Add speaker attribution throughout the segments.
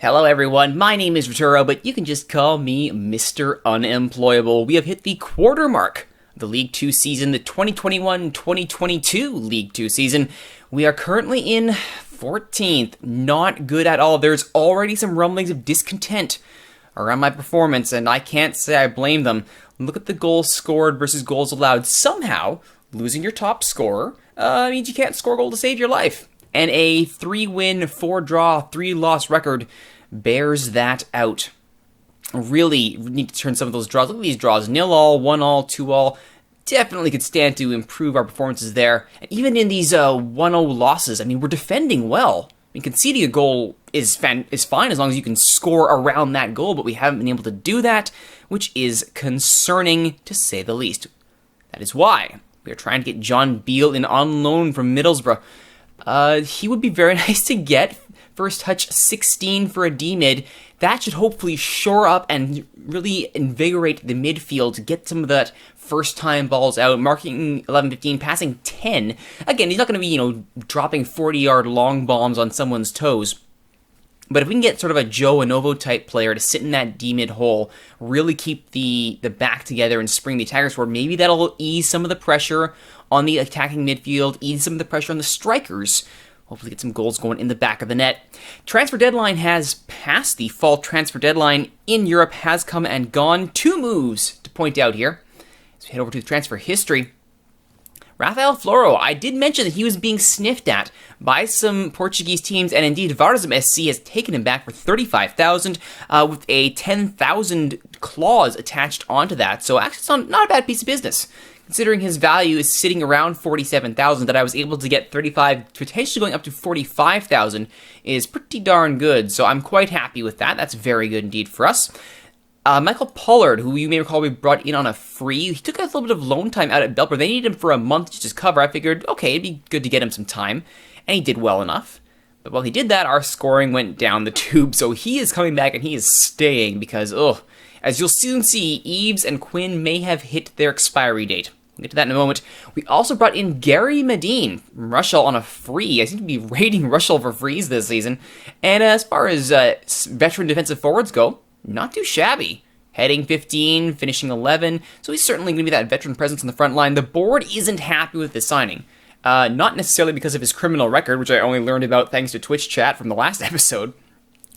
Speaker 1: Hello everyone, my name is Rituro, but you can just call me Mr. Unemployable. We have hit the quarter mark of the League 2 season, the 2021-2022 League 2 season. We are currently in 14th, not good at all. There's already some rumblings of discontent around my performance, and I can't say I blame them. Look at the goals scored versus goals allowed. Somehow, losing your top scorer means you can't score a goal to save your life. And a 3-win, 4-draw, 3-loss record bears that out. Really need to turn some of those draws. Look at these draws. 0-all, 1-all, 2-all. Definitely could stand to improve our performances there. And even in these 1-0 losses, I mean, we're defending well. I mean, conceding a goal is fine as long as you can score around that goal, but we haven't been able to do that, which is concerning to say the least. That is why we are trying to get John Beale in on loan from Middlesbrough. He would be very nice to get. First touch 16 for a D-mid. That should hopefully shore up and really invigorate the midfield to get some of that first-time balls out. Marking 11-15, passing 10. Again, he's not going to be, dropping 40-yard long bombs on someone's toes. But if we can get sort of a Joe Anovo type player to sit in that D-mid hole, really keep the back together and spring the attackers forward, maybe that'll ease some of the pressure on the attacking midfield, ease some of the pressure on the strikers, hopefully get some goals going in the back of the net. Transfer deadline has passed. The fall transfer deadline in Europe has come and gone. 2 moves to point out here. As we head over to the transfer history. Rafael Floro, I did mention that he was being sniffed at by some Portuguese teams, and indeed Varzim SC has taken him back for $35,000 with a 10,000 clause attached onto that. So actually it's not a bad piece of business. Considering his value is sitting around $47,000, that I was able to get 35, potentially going up to $45,000 is pretty darn good. So I'm quite happy with that. That's very good indeed for us. Michael Pollard, who you may recall we brought in on a free, he took a little bit of loan time out at Belper. They needed him for a month to just cover. I figured, okay, it'd be good to get him some time, and he did well enough. But while he did that, our scoring went down the tube, so he is coming back and he is staying because, as you'll soon see, Eves and Quinn may have hit their expiry date. We'll get to that in a moment. We also brought in Gary Medine from Rushall on a free. I seem to be raiding Rushall for frees this season. And as far as veteran defensive forwards go, not too shabby. Heading 15, finishing 11, so he's certainly going to be that veteran presence on the front line. The board isn't happy with this signing. Not necessarily because of his criminal record, which I only learned about thanks to Twitch chat from the last episode.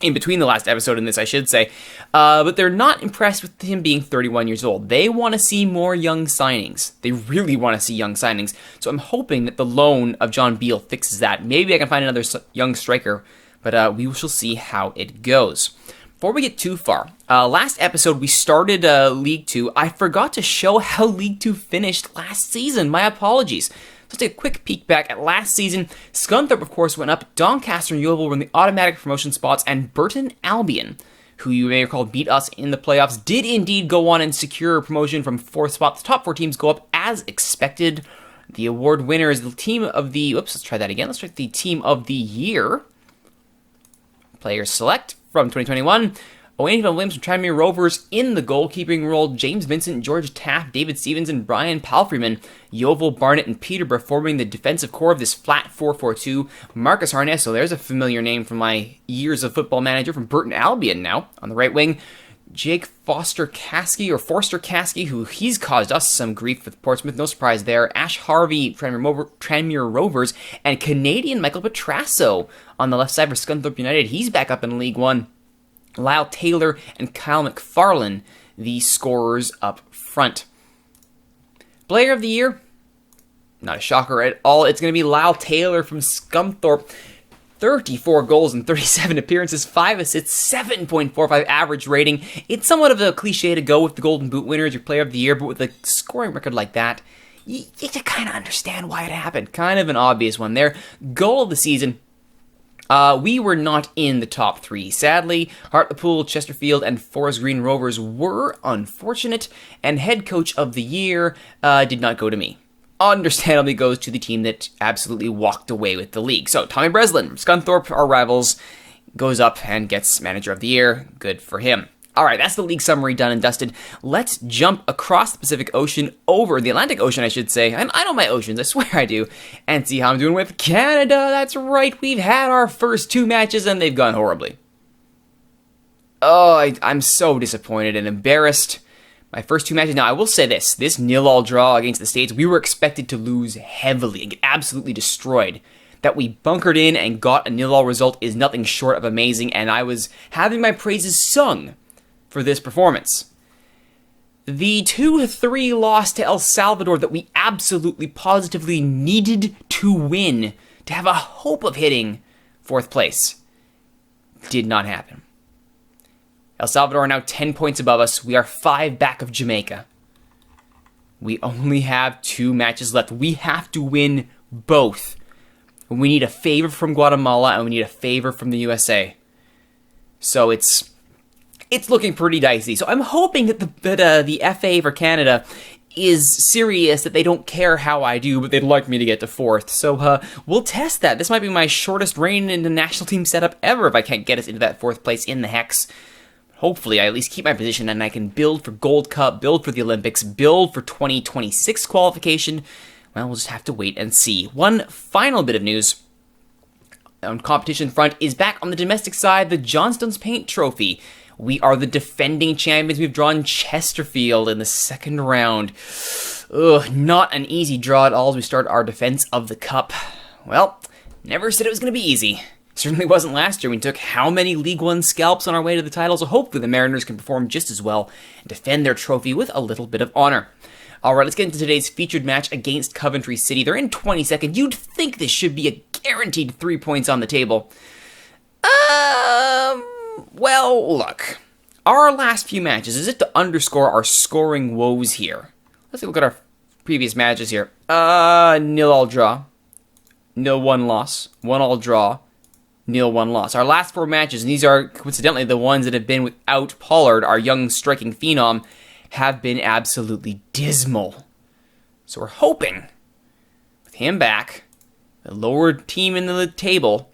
Speaker 1: In between the last episode and this, I should say. But they're not impressed with him being 31 years old. They want to see more young signings. They really want to see young signings. So I'm hoping that the loan of John Beale fixes that. Maybe I can find another young striker, but we shall see how it goes. Before we get too far, last episode we started League 2. I forgot to show how League 2 finished last season. My apologies. Let's take a quick peek back at last season. Scunthorpe, of course, went up. Doncaster and Yeovil were in the automatic promotion spots, and Burton Albion, who you may recall beat us in the playoffs, did indeed go on and secure promotion from 4th spot. The top 4 teams go up as expected. The award winner is the team of the... Let's try that again. Let's try the team of the year. Players select from 2021. Owain Van Williams from Tranmere Rovers in the goalkeeping role. James Vincent, George Taft, David Stevens, and Brian Palfreyman. Yeovil, Barnett, and Peterborough forming the defensive core of this flat 4-4-2. Marcus Harness, there's a familiar name from my years of football manager from Burton Albion now on the right wing. Jake Forster Caskey, who he's caused us some grief with Portsmouth, no surprise there. Ash Harvey, Tranmere Rovers, and Canadian Michael Petrasso on the left side for Scunthorpe United. He's back up in League 1. Lyle Taylor and Kyle McFarlane, the scorers up front. Player of the year? Not a shocker at all. It's going to be Lyle Taylor from Scunthorpe. 34 goals and 37 appearances, 5 assists, 7.45 average rating. It's somewhat of a cliche to go with the Golden Boot winner as your player of the year, but with a scoring record like that, you kind of understand why it happened. Kind of an obvious one there. Goal of the season. We were not in the top 3. Sadly, Hartlepool, Chesterfield, and Forest Green Rovers were unfortunate, and head coach of the year did not go to me. Understandably goes to the team that absolutely walked away with the league. So, Tommy Breslin from Scunthorpe, our rivals, goes up and gets manager of the year. Good for him. All right, that's the league summary done and dusted. Let's jump across the Pacific Ocean, over the Atlantic Ocean, I should say. I know my oceans, I swear I do. And see how I'm doing with Canada. That's right, we've had our first 2 matches and they've gone horribly. Oh, I'm so disappointed and embarrassed. My first two matches. Now, I will say this 0-0 draw against the States, we were expected to lose heavily and get absolutely destroyed. That we bunkered in and got a 0-0 result is nothing short of amazing, and I was having my praises sung for this performance. The 2-3 loss to El Salvador that we absolutely positively needed to win to have a hope of hitting 4th place did not happen. El Salvador are now 10 points above us. We are 5 back of Jamaica. We only have 2 matches left. We have to win both. We need a favor from Guatemala and we need a favor from the USA. So it's looking pretty dicey. So I'm hoping that the FA for Canada is serious, that they don't care how I do, but they'd like me to get to 4th. So we'll test that. This might be my shortest reign in the national team setup ever if I can't get us into that 4th place in the Hex. Hopefully, I at least keep my position and I can build for Gold Cup, build for the Olympics, build for 2026 qualification. Well, we'll just have to wait and see. One final bit of news on competition front is back on the domestic side, the Johnstone's Paint Trophy. We are the defending champions. We've drawn Chesterfield in the 2nd round. Ugh, not an easy draw at all as we start our defense of the cup. Well, never said it was going to be easy. Certainly wasn't last year. We took how many League One scalps on our way to the title, so hopefully the Mariners can perform just as well and defend their trophy with a little bit of honor. Alright, let's get into today's featured match against Coventry City. They're in 22nd. You'd think this should be a guaranteed 3 points on the table. Well, look. Our last few matches, is it to underscore our scoring woes here? Let's take a look at our previous matches here. 0-0 draw. 0-1 loss. 1-1 draw. 0-1 loss. Our last 4 matches, and these are coincidentally the ones that have been without Pollard, our young striking phenom, have been absolutely dismal. So we're hoping, with him back, the lower team in the table,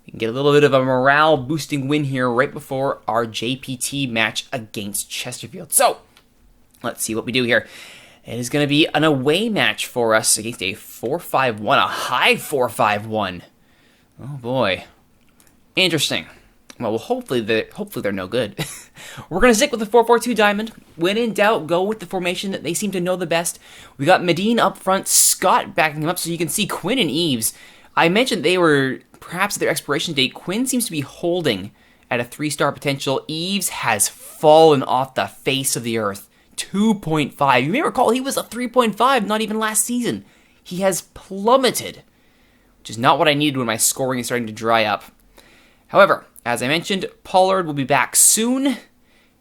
Speaker 1: we can get a little bit of a morale-boosting win here right before our JPT match against Chesterfield. So, let's see what we do here. It is going to be an away match for us against a 4-5-1, a high 4-5-1. Oh boy. Interesting. Well, hopefully they're no good. We're going to stick with the 4-4-2 diamond. When in doubt, go with the formation that they seem to know the best. We got Medine up front, Scott backing him up, so you can see Quinn and Eves. I mentioned they were perhaps at their expiration date. Quinn seems to be holding at a 3-star potential. Eves has fallen off the face of the earth. 2.5. You may recall he was a 3.5 not even last season. He has plummeted, which is not what I needed when my scoring is starting to dry up. However, as I mentioned, Pollard will be back soon,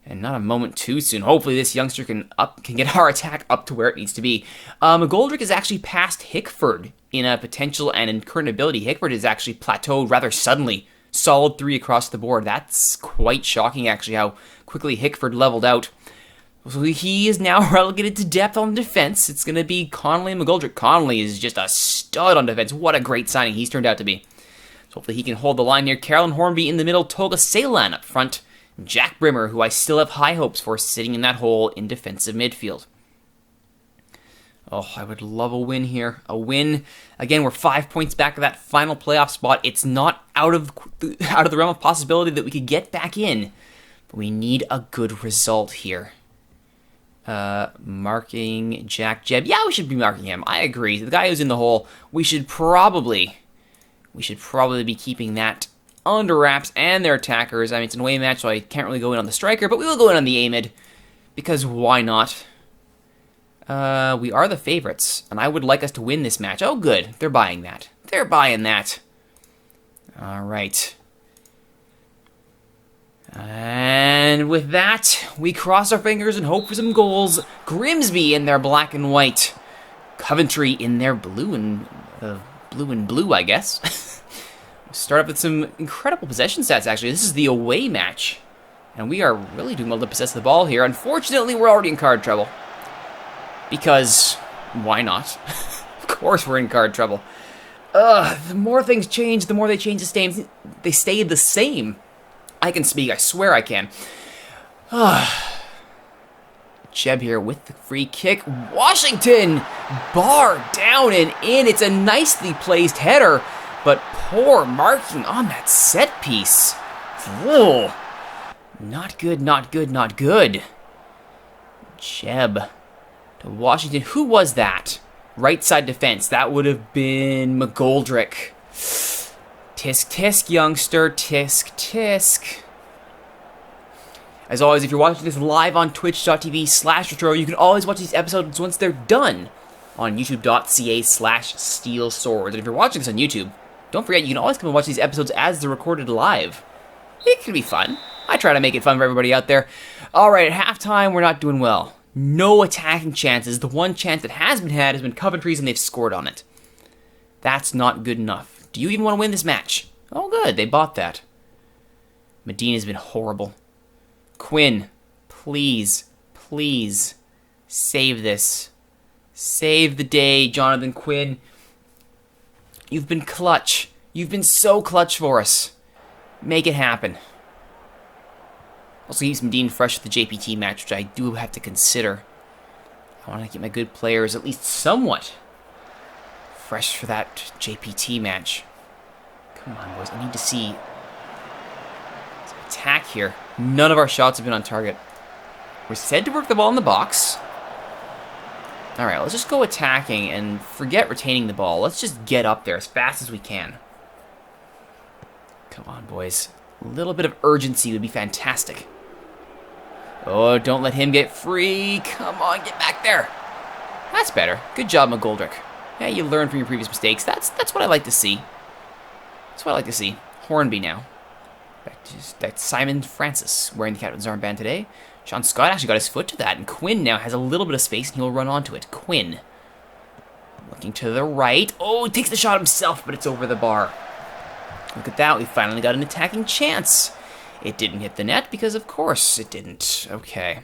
Speaker 1: and not a moment too soon. Hopefully this youngster can get our attack up to where it needs to be. McGoldrick is actually past Hickford in a potential and in current ability. Hickford is actually plateaued rather suddenly. Solid 3 across the board. That's quite shocking, actually, how quickly Hickford leveled out. So he is now relegated to depth on defense. It's going to be Connolly and McGoldrick. Connolly is just a stud on defense. What a great signing he's turned out to be. So hopefully he can hold the line here. Carolyn Hornby in the middle. Toga Ceylan up front. Jack Brimmer, who I still have high hopes for, sitting in that hole in defensive midfield. Oh, I would love a win here. A win. Again, we're 5 points back of that final playoff spot. It's not out of the realm of possibility that we could get back in. But we need a good result here. Marking Jack Jebb. Yeah, we should be marking him. I agree. The guy who's in the hole, we should probably be keeping that under wraps and their attackers. I mean, it's an away match, so I can't really go in on the striker, but we will go in on the A-mid, because why not? We are the favorites, and I would like us to win this match. Oh, good. They're buying that. They're buying that. All right. And with that, we cross our fingers and hope for some goals. Grimsby in their black and white. Coventry in their blue and blue, I guess. Start up with some incredible possession stats, actually. This is the away match. And we are really doing well to possess the ball here. Unfortunately, we're already in card trouble. Because, why not? Of course we're in card trouble. The more things change, the more they change the same. They stay the same. I can speak, I swear I can. Jebb here with the free kick. Washington! Bar down and in. It's a nicely placed header, but poor marking on that set piece. Whoa. Not good, not good, not good. Jeb to Washington. Who was that? Right side defense. That would have been McGoldrick. Tisk, tisk, youngster. Tisk, tisk. As always, if you're watching this live on twitch.tv/Rituro, you can always watch these episodes once they're done on youtube.ca/SteelSwords. And if you're watching this on YouTube, don't forget you can always come and watch these episodes as they're recorded live. It can be fun. I try to make it fun for everybody out there. Alright, at halftime, we're not doing well. No attacking chances. The one chance that has been Coventry's, and they've scored on it. That's not good enough. Do you even want to win this match? Oh, good. They bought that. Medina's been horrible. Quinn, please, please, save this. Save the day, Jonathan Quinn. You've been clutch. You've been so clutch for us. Make it happen. Also keeps Medina fresh for the JPT match, which I do have to consider. I want to get my good players at least somewhat fresh for that JPT match. Come on, boys. I need to see some attack here. None of our shots have been on target. We're said to work the ball in the box. Alright, let's just go attacking and forget retaining the ball. Let's just get up there as fast as we can. Come on, boys. A little bit of urgency would be fantastic. Oh, don't let him get free. Come on, get back there. That's better. Good job, McGoldrick. Yeah, you learn from your previous mistakes. That's what I like to see. That's what I like to see. Hornby now. Back to Simon Francis wearing the captain's armband today. Sean Scott actually got his foot to that, and Quinn now has a little bit of space, and he'll run onto it. Quinn. Looking to the right. Oh, he takes the shot himself, but it's over the bar. Look at that. We finally got an attacking chance. It didn't hit the net because, of course, it didn't. Okay.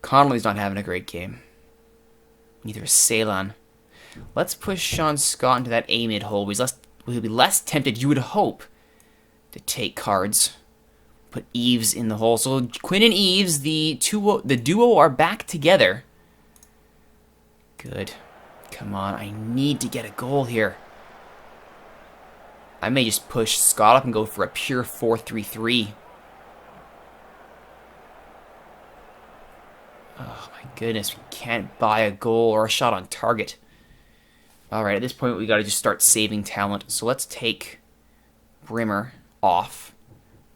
Speaker 1: Connolly's not having a great game. Neither is Ceylon. Let's push Sean Scott into that A-mid hole. We'll be less tempted, you would hope, to take cards. Put Eves in the hole. So Quinn and Eves, the duo are back together. Good. Come on, I need to get a goal here. I may just push Scott up and go for a pure 4-3-3. Oh my goodness, we can't buy a goal or a shot on target. Alright, at this point we gotta just start saving talent. So let's take Brimmer off.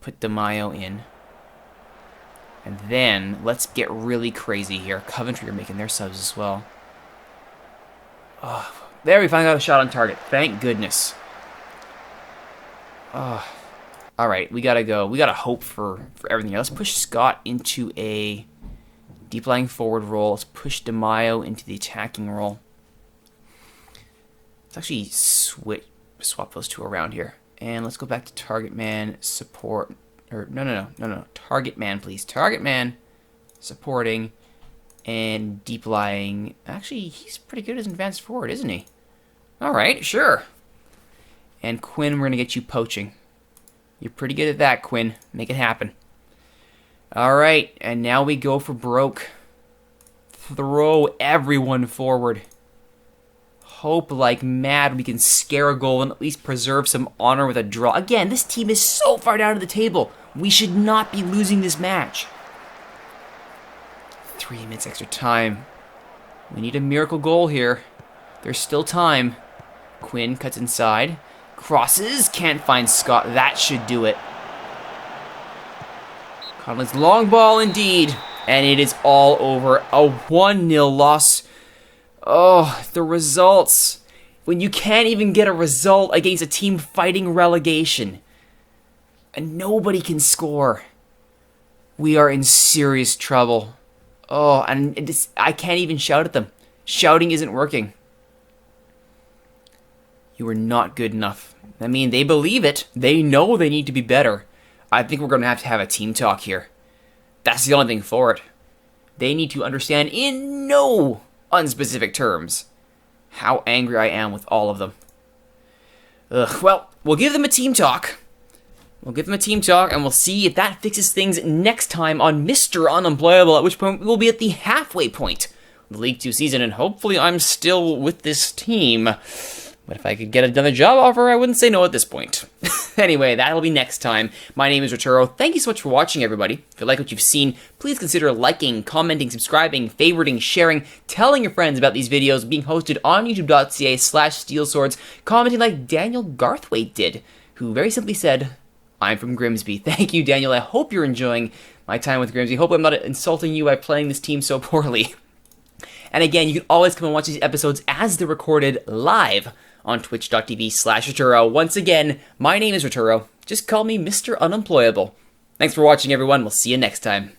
Speaker 1: Put DeMaio in. And then, let's get really crazy here. Coventry are making their subs as well. Oh, there we finally got a shot on target. Thank goodness. Oh. Alright, we gotta go. We gotta hope for everything here. Let's push Scott into a deep lying forward role. Let's push DeMaio into the attacking role. Let's actually swap those two around here. And let's go back to target man, support. Or, no. Target man, please. Target man, supporting, and deep lying. Actually, he's pretty good as an advanced forward, isn't he? Alright, sure. And Quinn, we're going to get you poaching. You're pretty good at that, Quinn. Make it happen. Alright, and now we go for broke. Throw everyone forward. Hope like mad we can scare a goal and at least preserve some honor with a draw. Again, this team is so far down to the table. We should not be losing this match. 3 minutes extra time. We need a miracle goal here. There's still time. Quinn cuts inside. Crosses. Can't find Scott. That should do it. Conley's long ball indeed. And it is all over. A 1-0 loss. Oh, the results. When you can't even get a result against a team fighting relegation. And nobody can score. We are in serious trouble. Oh, and I can't even shout at them. Shouting isn't working. You are not good enough. I mean, they believe it. They know they need to be better. I think we're going to have a team talk here. That's the only thing for it. They need to understand in no unspecific terms how angry I am with all of them. Ugh, well, we'll give them a team talk. We'll give them a team talk, and we'll see if that fixes things next time on Mr. Unemployable, at which point we'll be at the halfway point of the League 2 season, and hopefully I'm still with this team. But if I could get another job offer, I wouldn't say no at this point. Anyway, that'll be next time. My name is Rituro. Thank you so much for watching, everybody. If you like what you've seen, please consider liking, commenting, subscribing, favoriting, sharing, telling your friends about these videos being hosted on youtube.ca/steelswords, commenting like Daniel Garthwaite did, who very simply said, "I'm from Grimsby." Thank you, Daniel. I hope you're enjoying my time with Grimsby. Hope I'm not insulting you by playing this team so poorly. And again, you can always come and watch these episodes as they're recorded live on twitch.tv/Rituro. Once again, my name is Rituro. Just call me Mr. Unemployable. Thanks for watching, everyone. We'll see you next time.